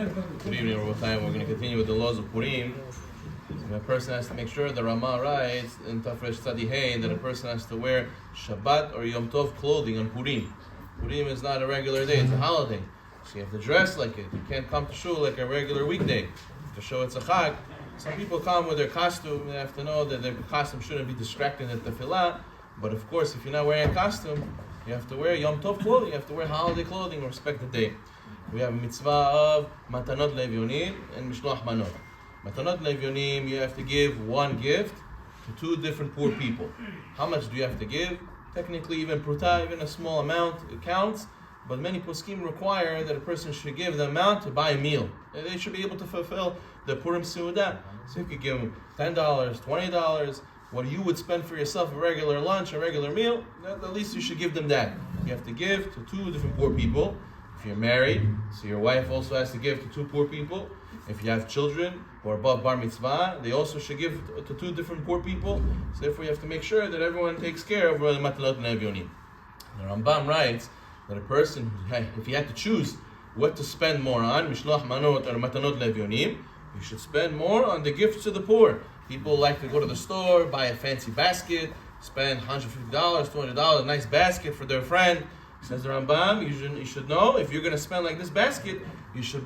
Good evening, Rabbi. We're going to continue with the laws of Purim. And a person has to make sure, the Rama writes in Tafresh Tzadi Hey, that a person has to wear Shabbat or Yom Tov clothing on Purim. Purim is not a regular day, it's a holiday. So you have to dress like it. You can't come to shul like a regular weekday. To show it's a chag. Some people come with their costume. They have to know that their costume shouldn't be distracting at the tefillah. But of course, if you're not wearing a costume, you have to wear Yom Tov clothing. You have to wear holiday clothing, respect the day. We have a mitzvah of Matanot and Mishloach Manot. Matanot Levyonim, you have to give one gift to two different poor people. How much do you have to give? Technically, even pruta, even a small amount, it counts. But many poskim require that a person should give the amount to buy a meal. They should be able to fulfill the Purim Seudah. So you could give them $10, $20, what you would spend for yourself, a regular lunch, a regular meal, at least you should give them that. You have to give to two different poor people. If you're married, so your wife also has to give to two poor people. If you have children who are above bar mitzvah, they also should give to two different poor people. So therefore you have to make sure that everyone takes care of the Matanot and Evyonim. The Rambam writes that a person, if he had to choose what to spend more on, Mishloach Manot or Matanot Levyonim, you should spend more on the gifts to the poor. People like to go to the store, buy a fancy basket, spend $150, $200, a nice basket for their friend. Says the Rambam, you should know, if you're going to spend like this basket, you should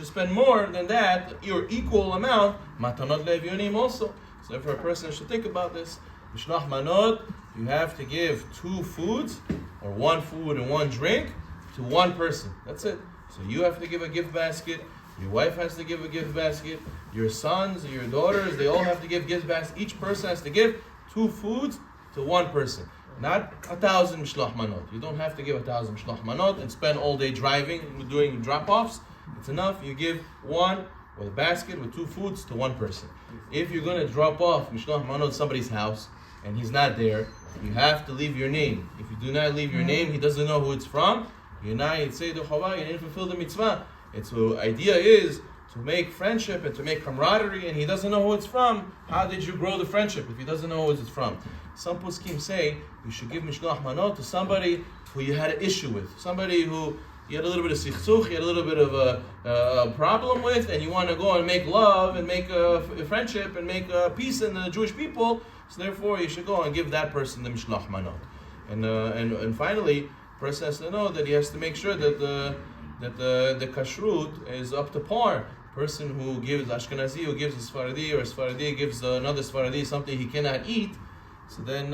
spend more than that, your equal amount, Matanot Levyonim also. So therefore a person should think about this. Mishloach Manot, you have to give two foods, or one food and one drink, to one person. That's it. So you have to give a gift basket, your wife has to give a gift basket, your sons, your daughters, they all have to give gift baskets. Each person has to give two foods to one person. Not 1,000 Mishloach Manot. You don't have to give 1,000 Mishloach Manot and spend all day driving, doing drop-offs. It's enough. You give one with a basket with two foods to one person. If you're going to drop off Mishloach Manot at somebody's house and he's not there, you have to leave your name. If you do not leave your name, he doesn't know who it's from. You're not, you didn't fulfill the mitzvah. The idea is to make friendship and to make camaraderie, and he doesn't know who it's from. How did you grow the friendship if he doesn't know who it's from? Some poskim say you should give Mishloach Manot to somebody who you had an issue with, somebody who you had a little bit of Hizuk, you had a little bit of a problem with, and you want to go and make love and make a friendship and make peace in the Jewish people. So therefore, you should go and give that person the Mishloach Manot. And finally, the person has to know that he has to make sure that the kashrut is up to par. Person who gives Ashkenazi, who gives a Sfaradi, or a Sfaradi gives another Sfaradi something he cannot eat, so then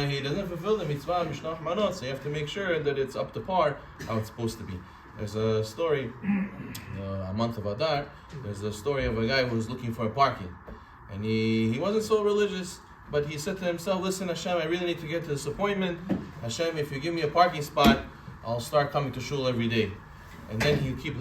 he doesn't fulfill the mitzvah Mishloach Manot. So you have to make sure that it's up to par how it's supposed to be. There's a story, a month of Adar, there's a story of a guy who was looking for a parking. And he wasn't so religious, but he said to himself, listen Hashem, I really need to get to this appointment. Hashem, if you give me a parking spot, I'll start coming to shul every day. And then he kept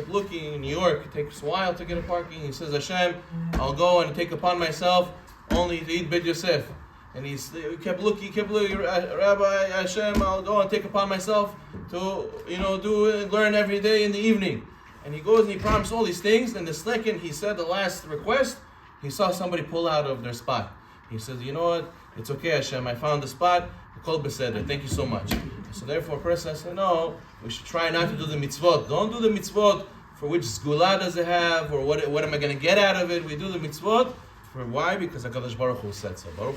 looking. In New York, it takes a while to get a parking. He says, Hashem, I'll go and take upon myself only to eat Bid Yosef. And he kept looking, Rabbi Hashem, I'll go and take upon myself to, learn every day in the evening. And he goes and he promised all these things. And the second he said the last request, he saw somebody pull out of their spot. He says, you know what? It's okay, Hashem, I found the spot. Kol Beseder, thank you so much. So therefore a person has to know, we should try not to do the mitzvot. Don't do the mitzvot for which zgula does it have, or what am I going to get out of it. We do the mitzvot for why? Because HaKadosh Baruch Hu said so. Baruch